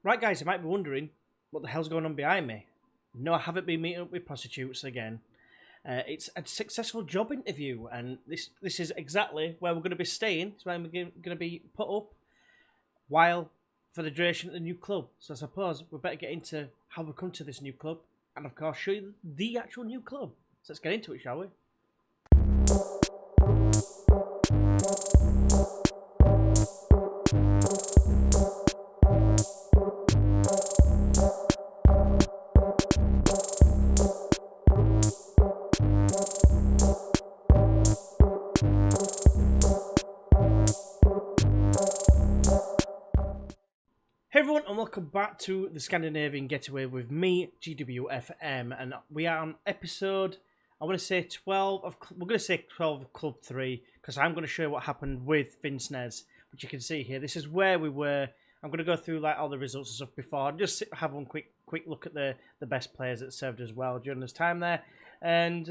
Right, guys, you might be wondering what the hell's going on behind me. No, I haven't been meeting up with prostitutes again. It's a successful job interview, and this is exactly where we're going to be staying. It's where we're going to be put up while for the duration at the new club. So I suppose we better get into how we come to this new club, and of course show you the actual new club. So let's get into it, shall we? Hey everyone, and welcome back to the Scandinavian Getaway with me, GWFM, and we are on episode, I want to say 12 of, we're going to say 12 of Club 3, because I'm going to show you what happened with Finnsnes, which you can see here. This is where we were. I'm going to go through like all the results and stuff before, just have one quick look at the best players that served as well during this time there. And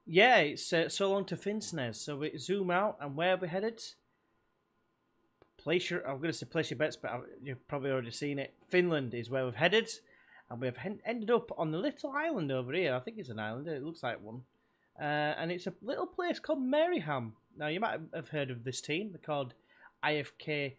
yeah, it's so long to Finnsnes, so we zoom out, and where are we headed? I'm going to say place your bets, but you've probably already seen it. Finland is where we've headed, and we've ended up on the little island over here. I think it's an island. It looks like one, and it's a little place called Mariehamn. Now you might have heard of this team. They're called IFK,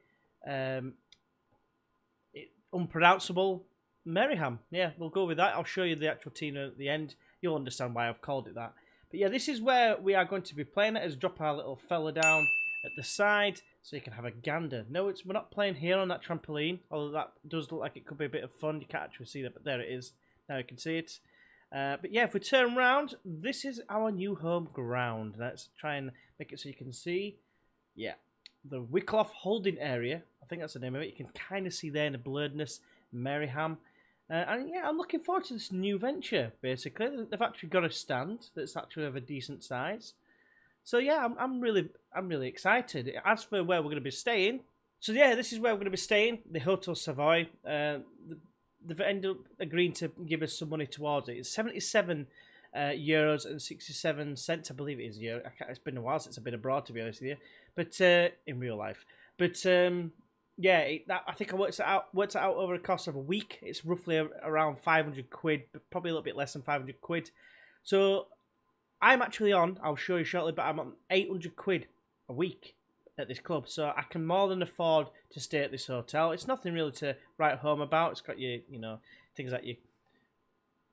unpronounceable Mariehamn. Yeah, we'll go with that. I'll show you the actual team at the end. You'll understand why I've called it that. But yeah, this is where we are going to be playing it. As drop our little fella down at the side, so you can have a gander. No, we're not playing here on that trampoline, although that does look like it could be a bit of fun. You can't actually see that, but there it is. Now you can see it. But yeah, if we turn around, this is our new home ground. Let's try and make it so you can see. Yeah, the Wicklow holding area. I think that's the name of it. You can kind of see there in the blurredness, Mariehamn. And yeah, I'm looking forward to this new venture, basically. They've actually got a stand that's actually of a decent size. So yeah, I'm really excited. As for where we're going to be staying, so yeah, this is where we're going to be staying. The Hotel Savoy. They've ended up agreeing to give us some money towards it. It's 77 euros and 67 cents, I believe it is. It's been a while since I've been abroad, to be honest with you, but in real life. But yeah, I think I worked it out over the course of a week. It's roughly around 500 quid, but probably a little bit less than 500 quid. So I'm actually on, I'll show you shortly, but I'm on 800 quid a week at this club. So I can more than afford to stay at this hotel. It's nothing really to write home about. It's got your, things like your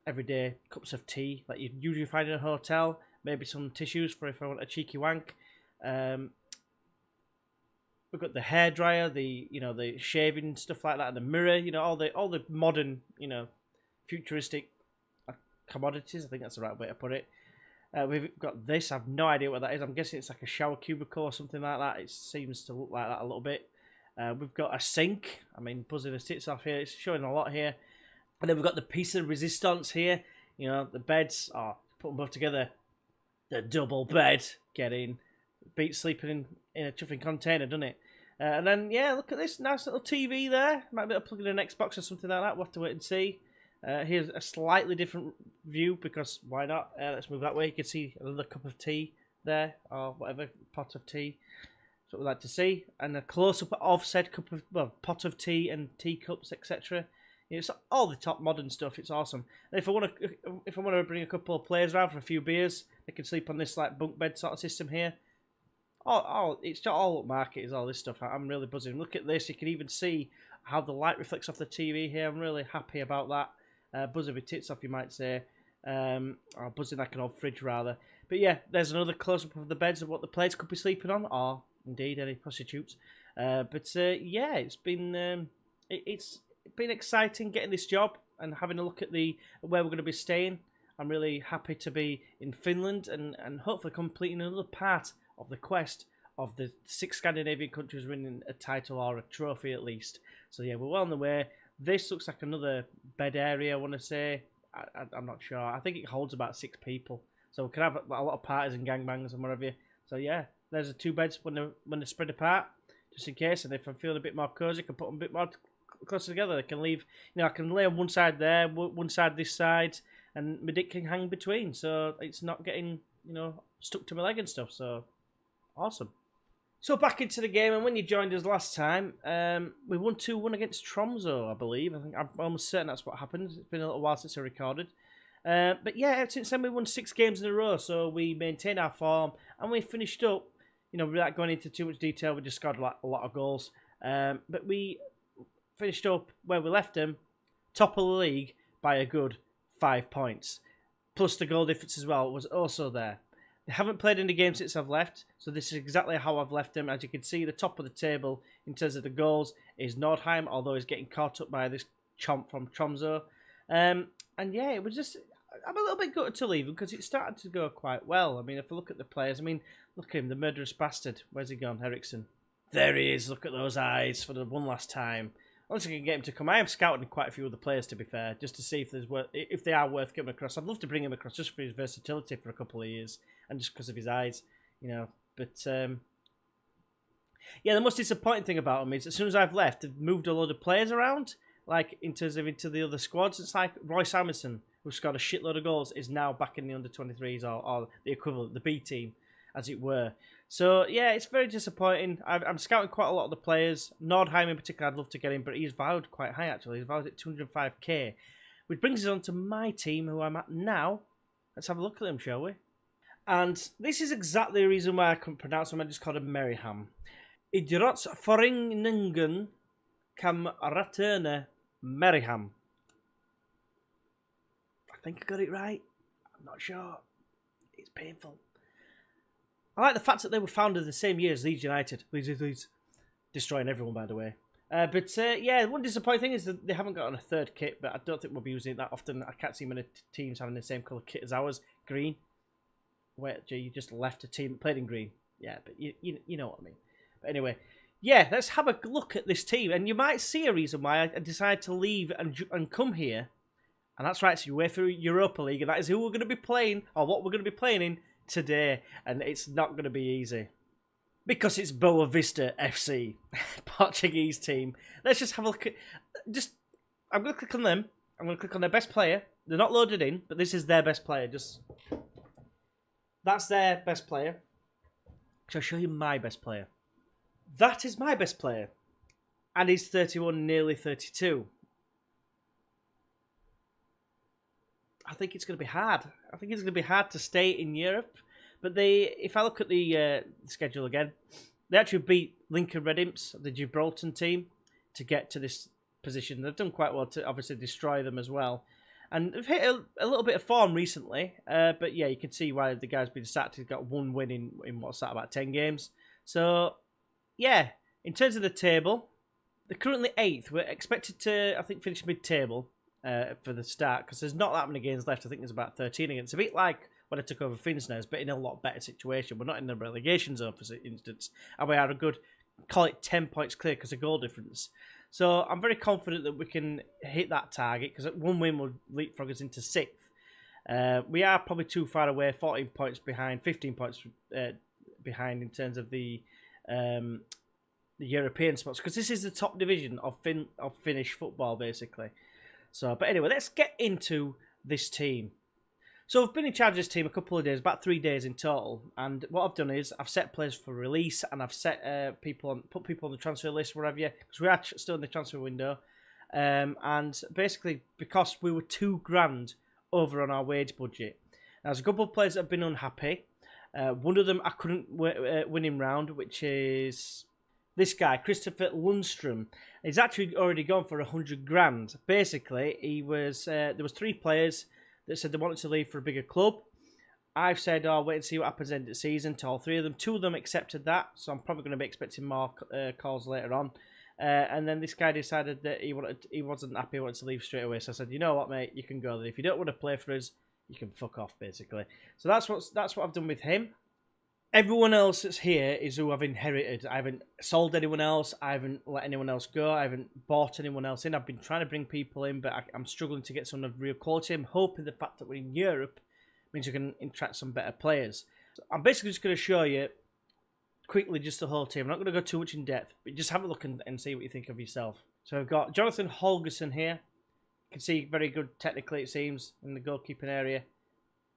everyday cups of tea that you usually find in a hotel. Maybe some tissues for if I want a cheeky wank. We've got the hairdryer, the shaving stuff like that, and the mirror, all the modern, futuristic commodities. I think that's the right way to put it. We've got this. I have no idea what that is. I'm guessing it's like a shower cubicle or something like that. It seems to look like that a little bit. We've got a sink. I mean, buzzing the tits off here. It's showing a lot here. And then we've got the piece of resistance here. The beds. Put them both together. The double bed. Get in. Beats sleeping in a chuffing container, doesn't it? And then, yeah, look at this nice little TV there. Might be able to plug in an Xbox or something like that. We'll have to wait and see. Here's a slightly different view, because why not? Let's move that way. You can see another cup of tea there, or whatever, pot of tea. That's what we like to see. And a close-up of said pot of tea and teacups, etc. It's all the top modern stuff. It's awesome. And if I want to bring a couple of players around for a few beers, they can sleep on this like bunk bed sort of system here. It's just all upmarket is all this stuff. I'm really buzzing. Look at this. You can even see how the light reflects off the TV here. I'm really happy about that. Buzzing with tits off, you might say. Or buzzing like an old fridge, rather. But yeah, there's another close-up of the beds of what the players could be sleeping on, or indeed any prostitutes. But yeah, it's been exciting getting this job and having a look at where we're going to be staying. I'm really happy to be in Finland and hopefully completing another part of the quest of the 6 Scandinavian countries winning a title or a trophy at least. So yeah, we're well on the way. This looks like another bed area, I want to say. I'm not sure. I think it holds about 6 people. So we can have a lot of parties and gangbangs and whatever. So yeah, there's the 2 beds when they're spread apart, just in case. And if I'm feeling a bit more cozy, I can put them a bit more closer together. They can leave, I can lay on one side there, one side this side, and my dick can hang between. So it's not getting, stuck to my leg and stuff. So awesome. So back into the game, and when you joined us last time, we won 2-1 against Tromsø, I believe. I'm almost certain that's what happened. It's been a little while since I recorded. But yeah, since then we won 6 games in a row, so we maintained our form, and we finished up, without going into too much detail, we just scored a lot of goals. But we finished up where we left them, top of the league, by a good 5 points. Plus the goal difference as well was also there. They haven't played any games since I've left, so this is exactly how I've left them. As you can see, the top of the table in terms of the goals is Nordheim, although he's getting caught up by this chomp from Tromsø. And yeah, it was just... I'm a little bit gutted to leave him because it started to go quite well. I mean, if I look at the players, look at him, the murderous bastard. Where's he gone, Eriksson? There he is. Look at those eyes for the one last time. Once I can get him to come, I am scouting quite a few of the players, to be fair, just to see if they are worth getting across. I'd love to bring him across just for his versatility for a couple of years and just because of his eyes, But yeah, the most disappointing thing about him is as soon as I've left, they've moved a load of players around, like in terms of into the other squads. It's like Roy Simonson, who scored a shitload of goals, is now back in the under-23s or the equivalent, the B team, as it were. So, yeah, it's very disappointing. I'm scouting quite a lot of the players. Nordheim in particular, I'd love to get him, but he's valued quite high, actually. He's valued at 205k, which brings us on to my team, who I'm at now. Let's have a look at them, shall we? And this is exactly the reason why I couldn't pronounce them. I just called him Meriham. Idrettsforeningen Kameratene Meriham. I think I got it right. I'm not sure. It's painful. I like the fact that they were founded the same year as Leeds United. Leeds. Destroying everyone, by the way. But yeah, one disappointing thing is that they haven't got on a third kit, but I don't think we'll be using it that often. I can't see many teams having the same colour kit as ours. Green. Wait, you just left a team that played in green. Yeah, but you know what I mean. But anyway, yeah, let's have a look at this team. And you might see a reason why I decided to leave and come here. And that's right, it's UEFA Europa League, and that is who we're going to be playing, or what we're going to be playing in today. And it's not going to be easy. Because it's Boa Vista FC, Portuguese team. Let's just have a look at... I'm going to click on them. I'm going to click on their best player. They're not loaded in, but this is their best player. That's their best player. Shall I show you my best player? That is my best player. And he's 31, nearly 32. I think it's going to be hard. I think it's going to be hard to stay in Europe. But if I look at the schedule again, they actually beat Lincoln Red Imps, the Gibraltar team, to get to this position. They've done quite well to obviously destroy them as well. And they've hit a little bit of form recently. But yeah, you can see why the guy's been sacked. He's got one win in what's that, about 10 games. So, yeah, in terms of the table, they're currently 8th. We're expected to, I think, finish mid-table for the start, because there's not that many games left. I think there's about 13 again. It's a bit like when I took over Finnsnes, but in a lot better situation. We're not in the relegation zone, for instance, and we are a good, call it 10 points clear because of goal difference. So I'm very confident that we can hit that target, because one win will leapfrog us into 6th. We are probably too far away, 14 points behind, 15 points behind in terms of the European spots, because this is the top division of Finnish football, basically. So, but anyway, let's get into this team. So I've been in charge of this team a couple of days, about 3 days in total. And what I've done is I've set players for release, and I've set put people on the transfer list, wherever you, because we are still in the transfer window. And basically, because we were $2,000 over on our wage budget. Now, there's a couple of players that have been unhappy. One of them I couldn't win him round, which is this guy, Christopher Lundstrom. He's actually already gone for $100,000. Basically, there was 3 players that said they wanted to leave for a bigger club. I've said, I'll wait and see what happens at the end of the season to all 3 of them. 2 of them accepted that, so I'm probably going to be expecting more calls later on. And then this guy decided that he wasn't happy, he wanted to leave straight away. So I said, you know what, mate, you can go there. If you don't want to play for us, you can fuck off, basically. So that's what I've done with him. Everyone else that's here is who I've inherited. I haven't sold anyone else. I haven't let anyone else go. I haven't bought anyone else in. I've been trying to bring people in, but I'm struggling to get some of real quality. I'm hoping the fact that we're in Europe means we can attract some better players. So I'm basically just going to show you quickly just the whole team. I'm not going to go too much in depth, but just have a look and see what you think of yourself. So I've got Jonathan Holgerson here. You can see very good technically, it seems, in the goalkeeping area.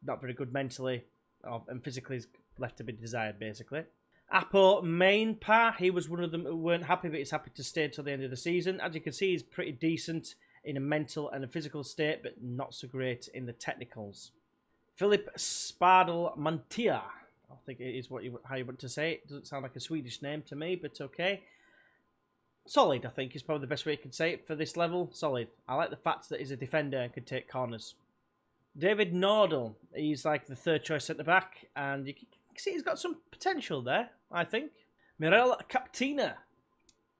Not very good mentally, and physically is left to be desired, basically. Apo Mainpa, he was one of them who weren't happy, but he's happy to stay until the end of the season. As you can see, he's pretty decent in a mental and a physical state, but not so great in the technicals. Philip Spadel Mantia, I think it is how you want to say it. Doesn't sound like a Swedish name to me, but okay. Solid, I think, is probably the best way you could say it for this level. Solid. I like the fact that he's a defender and can take corners. David Nordell, he's like the third choice centre-back, and you can see he's got some potential there, I think. Mirel Captina,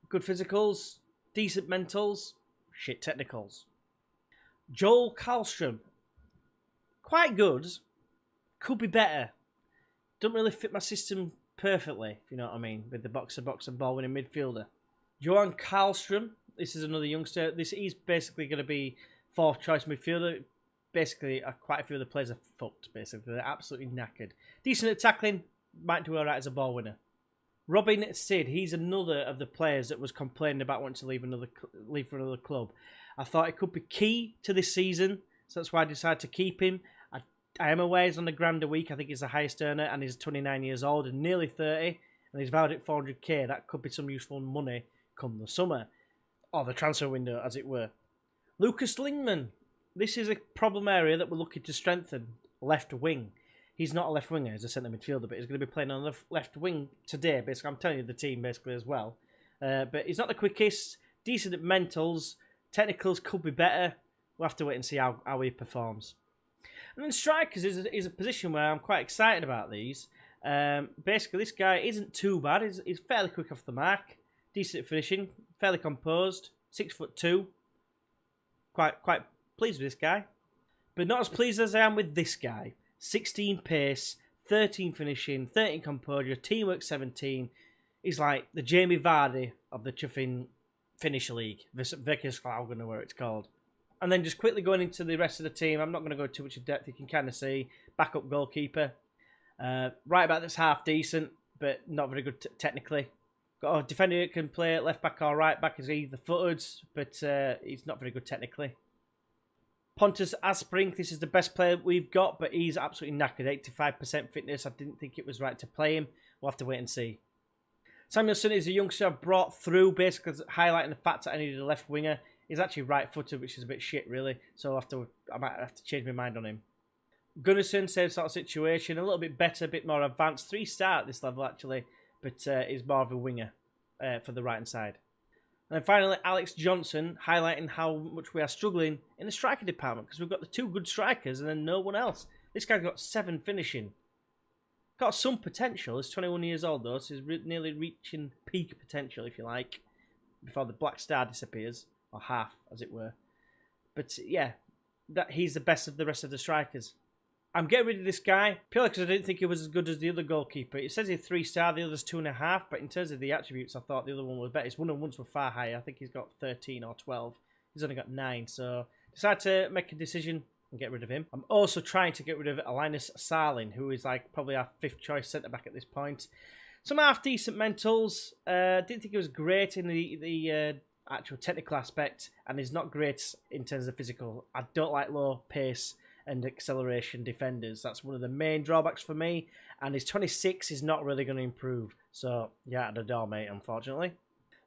good physicals, decent mentals, shit technicals. Joel Karlström, quite good, could be better. Don't really fit my system perfectly, if you know what I mean, with the box-to-box and ball-winning midfielder. Johan Karlström, this is another youngster. He's basically going to be fourth choice midfielder. Basically, quite a few of the players are fucked, basically. They're absolutely knackered. Decent at tackling, might do alright as a ball winner. Robin Sid, he's another of the players that was complaining about wanting to leave for another club. I thought it could be key to this season, so that's why I decided to keep him. I am aware he's on the grand a week. I think he's the highest earner, and he's 29 years old and nearly 30, and he's valued at 400k. That could be some useful money come the summer, or the transfer window, as it were. Lucas Lingman. This is a problem area that we're looking to strengthen. Left wing. He's not a left winger, he's a centre midfielder, but he's going to be playing on the left wing today. Basically, I'm telling you the team basically as well. But he's not the quickest, decent at mentals, technicals could be better. We'll have to wait and see how he performs. And then strikers is a position where I'm quite excited about these. Basically, this guy isn't too bad. He's fairly quick off the mark, decent at finishing, fairly composed, 6'2". Quite pleased with this guy, but not as pleased as I am with this guy. 16 pace, 13 finishing, 13 composure, teamwork 17. He's like the Jamie Vardy of the chuffing Finnish league, Veikkausliiga, where it's called. And then just quickly going into the rest of the team, I'm not going to go too much in depth. You can kind of see backup goalkeeper. Right about this half decent, but not very good technically. Got a defender who can play left back or right back as either footed, but he's not very good technically. Pontus Asprink, this is the best player we've got, but he's absolutely knackered. 85% fitness. I didn't think it was right to play him. We'll have to wait and see. Samuelson is a youngster I've brought through, basically highlighting the fact that I needed a left winger. He's actually right-footed, which is a bit shit, really. So I might have to change my mind on him. Gunnarsson, same sort of situation. A little bit better, a bit more advanced. 3-star at this level, actually, but is more of a winger for the right-hand side. And then finally, Alex Johnson, highlighting how much we are struggling in the striker department because we've got the two good strikers and then no one else. This guy's got 7 finishing. Got some potential. He's 21 years old, though, so he's nearly reaching peak potential, if you like, before the black star disappears, or half, as it were. But, yeah, he's the best of the rest of the strikers. I'm getting rid of this guy purely because I didn't think he was as good as the other goalkeeper. It says he's 3-star, the other's 2.5, but in terms of the attributes, I thought the other one was better. His 1-on-1s were far higher. I think he's got 13 or 12. He's only got 9, so decided to make a decision and get rid of him. I'm also trying to get rid of Linus Sarlin, who is like probably our 5th choice centre-back at this point. Some half-decent mentals. Didn't think he was great in the actual technical aspect, and he's not great in terms of physical. I don't like low pace and acceleration defenders. That's one of the main drawbacks for me. And his 26 is not really going to improve. So, yeah, at the door, mate, unfortunately.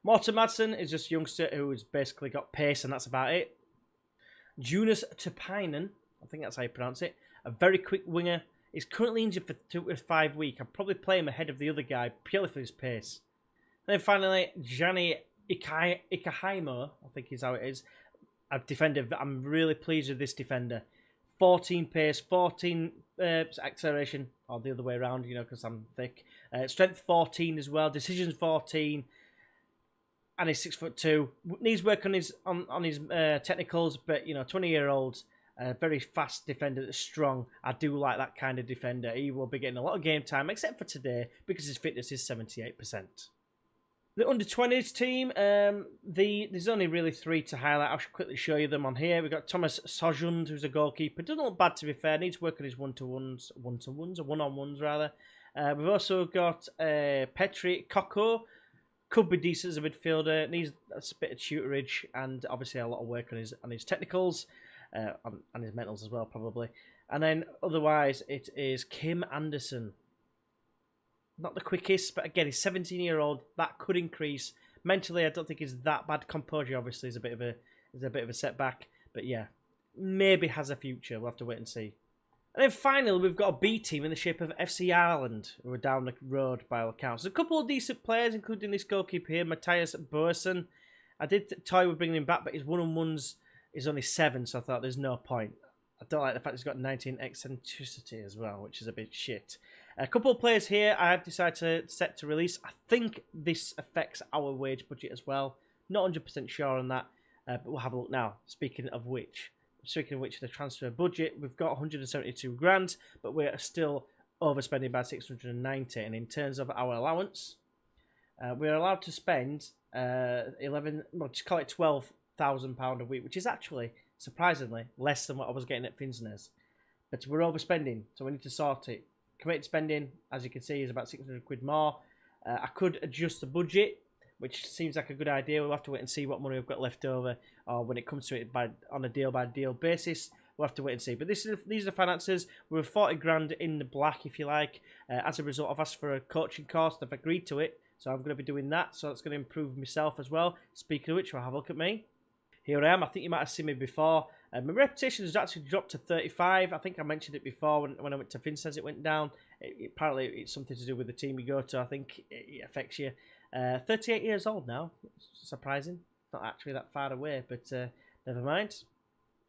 Morten Madsen is just a youngster who's basically got pace, and that's about it. Jonas Tupainen, I think that's how you pronounce it, a very quick winger. He's currently injured for 2 to 5 weeks. I'd probably play him ahead of the other guy, purely for his pace. And then finally, Jani Ikahaimo, I think is how it is, a defender. I'm really pleased with this defender. 14 pace, 14 acceleration, or the other way around, you know, because I'm thick. Strength 14 as well, decisions 14, and he's 6'2". Needs work on his technicals, but you know, 20-year-old, very fast defender that's strong. I do like that kind of defender. He will be getting a lot of game time, except for today, because his fitness is 78%. The under-20s team, there's only really 3 to highlight. I should quickly show you them on here. We've got Thomas Sojund, who's a goalkeeper. Doesn't look bad, to be fair. Needs work on his one-on-ones, rather. We've also got Petri Koko. Could be decent as a midfielder. Needs a bit of tutorage and obviously a lot of work on his technicals and his mentals as well, probably. And then otherwise, it is Kim Anderson. not the quickest, but again, he's 17-year-old. That could increase. Mentally, I don't think he's that bad. Composure, obviously, is a bit of a setback. But yeah, maybe has a future. We'll have to wait and see. And then finally, we've got a B team in the shape of FC Ireland, who are down the road by all accounts. There's a couple of decent players, including this goalkeeper here, Matthias Boersen. I did toy with bringing him back, but his one-on-ones is only 7, so I thought there's no point. I don't like the fact he's got 19 eccentricity as well, which is a bit shit. A couple of players here I have decided to set to release. I think this affects our wage budget as well. Not 100% sure on that, but we'll have a look now. Speaking of which, the transfer budget, we've got 172 grand, but we're still overspending by 690. And in terms of our allowance, we're allowed to spend 12,000 pound a week, which is actually surprisingly less than what I was getting at Finnsnes. But we're overspending, so we need to sort it. Committed spending, as you can see, is about 600 quid more. I could adjust the budget, which seems like a good idea. We'll have to wait and see what money we've got left over, or when it comes to it on a deal-by-deal basis. We'll have to wait and see. But these are the finances. We're 40 grand in the black, if you like. As a result, I've asked for a coaching course. I've agreed to it, so I'm going to be doing that. So that's going to improve myself as well. Speaking of which, we'll have a look at me. Here I am. I think you might have seen me before. My reputation has actually dropped to 35. I think I mentioned it before when I went to Finnsnes. It went down. Apparently, it's something to do with the team you go to. I think it affects you. 38 years old now. Surprising. Not actually that far away, but never mind.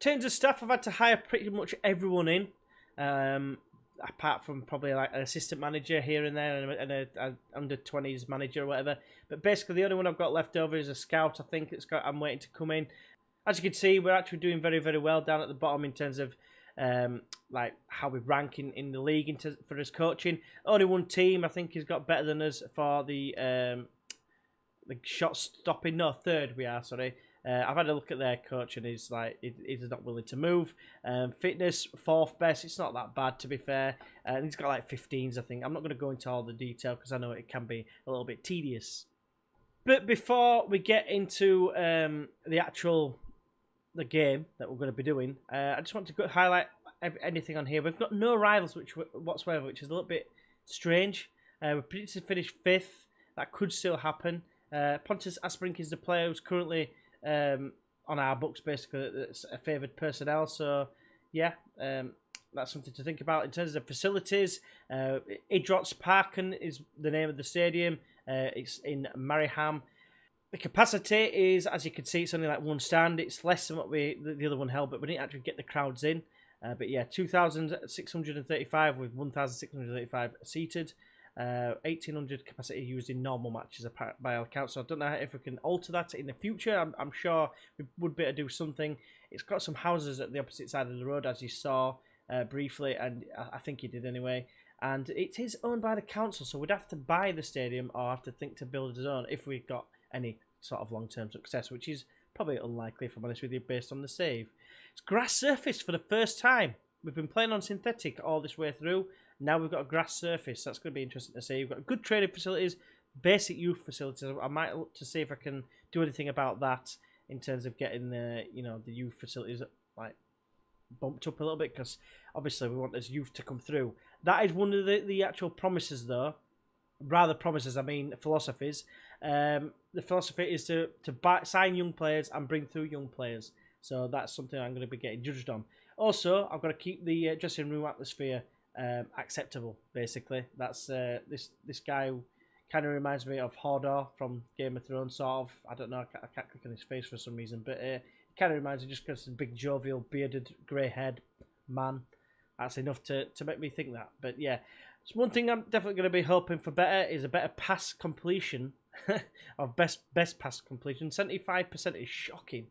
In terms of staff, I've had to hire pretty much everyone in, apart from probably like an assistant manager here and there and a under-20s manager or whatever. But basically, the only one I've got left over is a scout. I think I'm waiting to come in. As you can see, we're actually doing very, very well down at the bottom in terms of like how we rank in the league for his coaching. Only one team I think has got better than us for the shot stopping. No, third we are. Sorry, I've had a look at their coach and he's not willing to move. Fitness 4th best. It's not that bad to be fair. And he's got like 15s. I think I'm not going to go into all the detail because I know it can be a little bit tedious. But before we get into the game that we're going to be doing, I just want to highlight anything on here. We've got no rivals whatsoever, which is a little bit strange. We're predicted to finish 5th. That could still happen. Pontus Asprink is the player who's currently on our books, basically. That's a favoured personnel. So, yeah, that's something to think about. In terms of facilities, Idrettsparken is the name of the stadium. It's in Mariehamn. The capacity is, as you can see, it's only like one stand. It's less than what the other one held, but we didn't actually get the crowds in. But yeah, 2,635 with 1,635 seated. 1,800 capacity used in normal matches by all accounts. So I don't know if we can alter that in the future. I'm sure we would better do something. It's got some houses at the opposite side of the road, as you saw briefly, and I think you did anyway. And it is owned by the council, so we'd have to buy the stadium or have to think to build its own if we got any sort of long-term success, which is probably unlikely, if I'm honest with you, based on the save. It's grass surface for the first time. We've been playing on synthetic all this way through. Now we've got a grass surface. That's going to be interesting to see. We've got good training facilities, basic youth facilities. I might look to see if I can do anything about that in terms of getting the youth facilities like bumped up a little bit, because obviously we want this youth to come through. That is one of the actual promises, though. Rather promises, I mean philosophies. The philosophy is to sign young players and bring through young players. So that's something I'm going to be getting judged on. Also, I've got to keep the dressing room atmosphere acceptable. Basically, that's this guy who kind of reminds me of Hodor from Game of Thrones. Sort of. I don't know. I can't click on his face for some reason, but it kind of reminds me just because a big jovial, bearded, grey-haired man. That's enough to make me think that. But yeah. So one thing I'm definitely going to be hoping for better is a better pass completion, or best pass completion. 75% is shocking.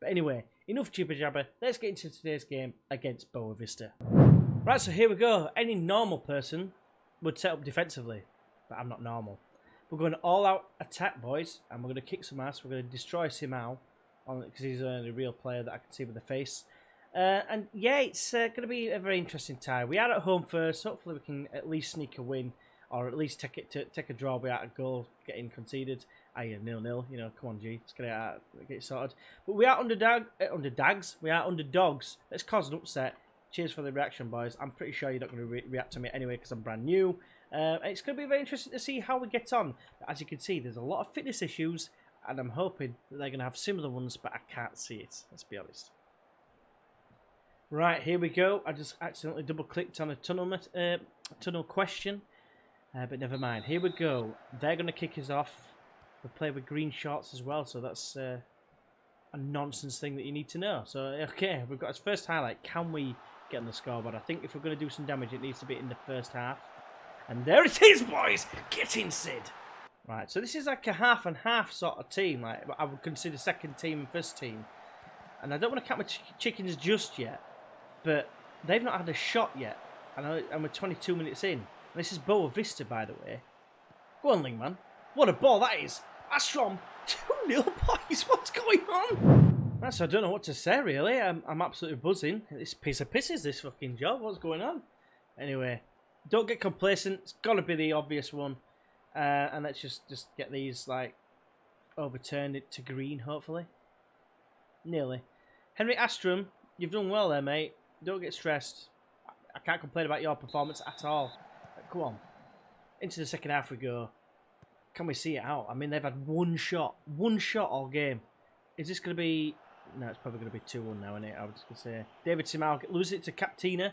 But anyway, enough jibber jabber. Let's get into today's game against Boa Vista. Right, so here we go. Any normal person would set up defensively, but I'm not normal. We're going all out attack, boys, and we're going to kick some ass. We're going to destroy Simao, because he's the only real player that I can see with a face. And yeah, it's going to be a very interesting tie. We are at home first. Hopefully we can at least sneak a win, or at least take a draw without a goal getting conceded. 0-0. You know, come on, G, let's get it sorted. But we are underdogs. We are underdogs. Let's cause an upset. Cheers for the reaction, boys. I'm pretty sure you're not going to react to me anyway because I'm brand new. It's going to be very interesting to see how we get on. As you can see, there's a lot of fitness issues, and I'm hoping that they're going to have similar ones, but I can't see it, let's be honest. Right, here we go. I just accidentally double-clicked on a tunnel question, but never mind. Here we go. They're going to kick us off. We play with green shorts as well, so that's a nonsense thing that you need to know. So, okay, we've got his first highlight. Can we get on the scoreboard? I think if we're going to do some damage, it needs to be in the first half. And there it is, boys! Get in, Sid! Right, so this is like a half and half sort of team. Like I would consider second team and first team. And I don't want to count my chickens just yet, but they've not had a shot yet. And we're 22 minutes in. And this is Boa Vista, by the way. Go on, Lingman. What a ball that is! Astrom, 2-0, boys! What's going on? Right, so I don't know what to say, really. I'm absolutely buzzing. This piece of piss is this fucking job. What's going on? Anyway, don't get complacent. It's got to be the obvious one. And let's just get these, like, overturned it to green, hopefully. Nearly. Henry Astrom, you've done well there, mate. Don't get stressed. I can't complain about your performance at all. Go on. Into the second half we go. Can we see it out? I mean, they've had one shot all game. Is this going to be... No, it's probably going to be 2-1 now, isn't it? I was just going to say. David Simao loses it to Captina.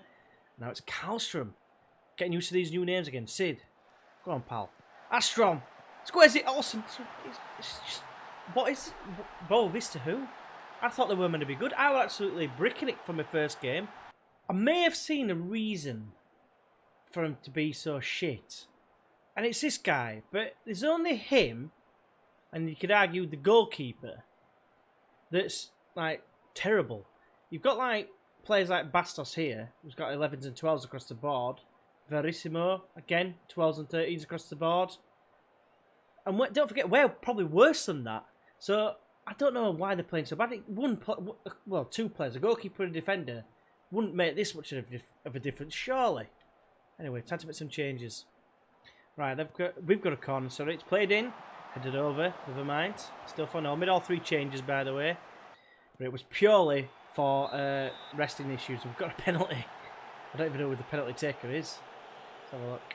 Now it's Karlstrom. Getting used to these new names again. Sid. Go on, pal. Astrom. Squares it. Awesome. It's just... What is... Boa Vista who? I thought they were meant to be good. I was absolutely bricking it from my first game. I may have seen a reason for him to be so shit. And it's this guy. But there's only him, and you could argue the goalkeeper, that's, like, terrible. You've got, like, players like Bastos here, who's got 11s and 12s across the board. Verissimo, again, 12s and 13s across the board. And don't forget, we're probably worse than that. So, I don't know why they're playing so bad. Two players, a goalkeeper and a defender, wouldn't make this much of a difference, surely. Anyway, time to make some changes. Right, we've got a corner, so it's played in, headed over, never mind. Still for no. Made all three changes, by the way. But it was purely for resting issues. We've got a penalty. I don't even know who the penalty taker is. Let's have a look.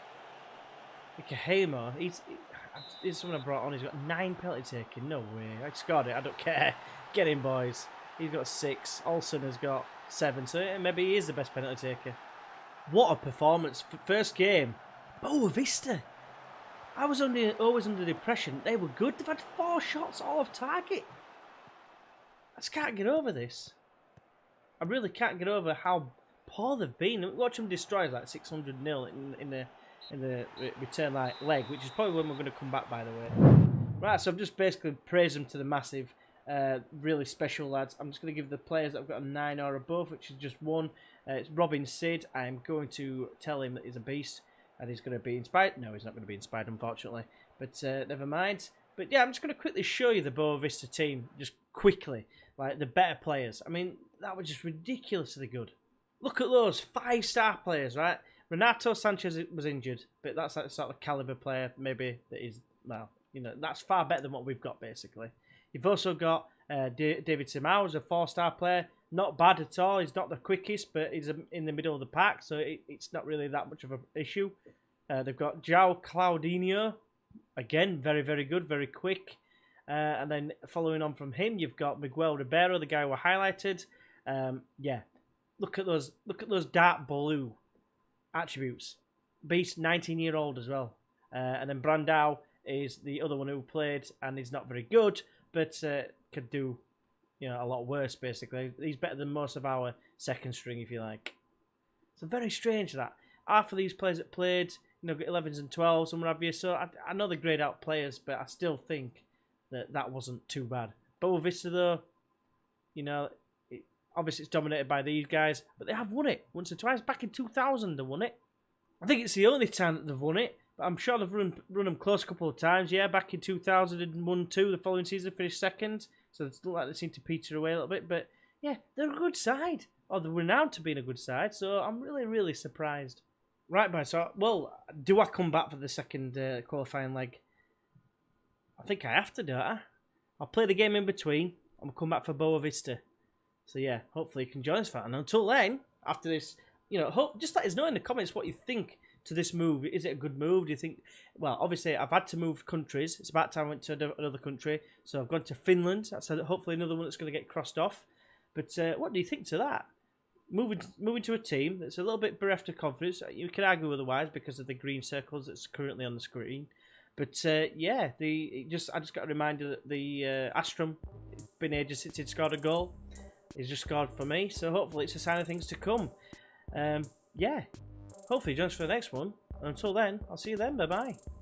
Ikehamo, he's someone I brought on. He's got 9 penalty taking. No way. I scored it. I don't care. Get him, boys. He's got 6. Olsen has got 7. So maybe he is the best penalty taker. What a performance. First game. Boa Vista. I was always under the impression they were good. They've had 4 shots all off target. I just can't get over this. I really can't get over how poor they've been. Watch them destroy like 600-0 in the return leg, which is probably when we're going to come back, by the way. Right, so I've just basically praised them to the massive. Really special lads. I'm just going to give the players that have got a 9 or above, which is just 1. It's Robin Sid. I'm going to tell him that he's a beast and he's going to be inspired. No, he's not going to be inspired, unfortunately. But never mind. But yeah, I'm just going to quickly show you the Boa Vista team, just quickly. Like, the better players. I mean, that was just ridiculously good. Look at those 5-star players, right? Renato Sanchez was injured, but that's that sort of caliber player, maybe, that is, well, you know, that's far better than what we've got, basically. You've also got David Simao, who's a 4-star player. Not bad at all. He's not the quickest, but he's in the middle of the pack, so it's not really that much of an issue. They've got João Claudinho. Again, very, very good, very quick. And then following on from him, you've got Miguel Ribeiro, the guy who highlighted. Yeah, look at those dark blue attributes. Beast, 19-year-old as well. And then Brandao is the other one who played, and he's not very good, but could do, you know, a lot worse, basically. He's better than most of our second string, if you like. So very strange that. Half of these players that played, you know, got 11s and 12s and what have you. So I know they're grayed out players, but I still think that wasn't too bad. Boa Vista, though, you know, obviously it's dominated by these guys, but they have won it once or twice. Back in 2000, they won it. I think it's the only time that they've won it. But I'm sure they've run them close a couple of times. Yeah, back in 2001-2, the following season, finished second. So it's not like they seem to peter away a little bit. But yeah, they're a good side. Or they're renowned to being a good side. So I'm really, really surprised. Right, boys. So, well, do I come back for the second qualifying leg? I think I have to, don't I? I'll play the game in between. I'm come back for Boa Vista. So yeah, hopefully you can join us for that. And until then, after this, you know, just let us know in the comments what you think to this move? Is it a good move? Do you think? Well, obviously, I've had to move countries. It's about time I went to another country. So I've gone to Finland. That's hopefully another one that's going to get crossed off. But what do you think to that? Moving to a team that's a little bit bereft of confidence. You can argue otherwise because of the green circles that's currently on the screen. But yeah, I just got a reminder that the Astrom, it's been ages since he'd scored a goal. He's just scored for me, so hopefully it's a sign of things to come. Yeah, hopefully join us for the next one. Until then, I'll see you then. Bye bye.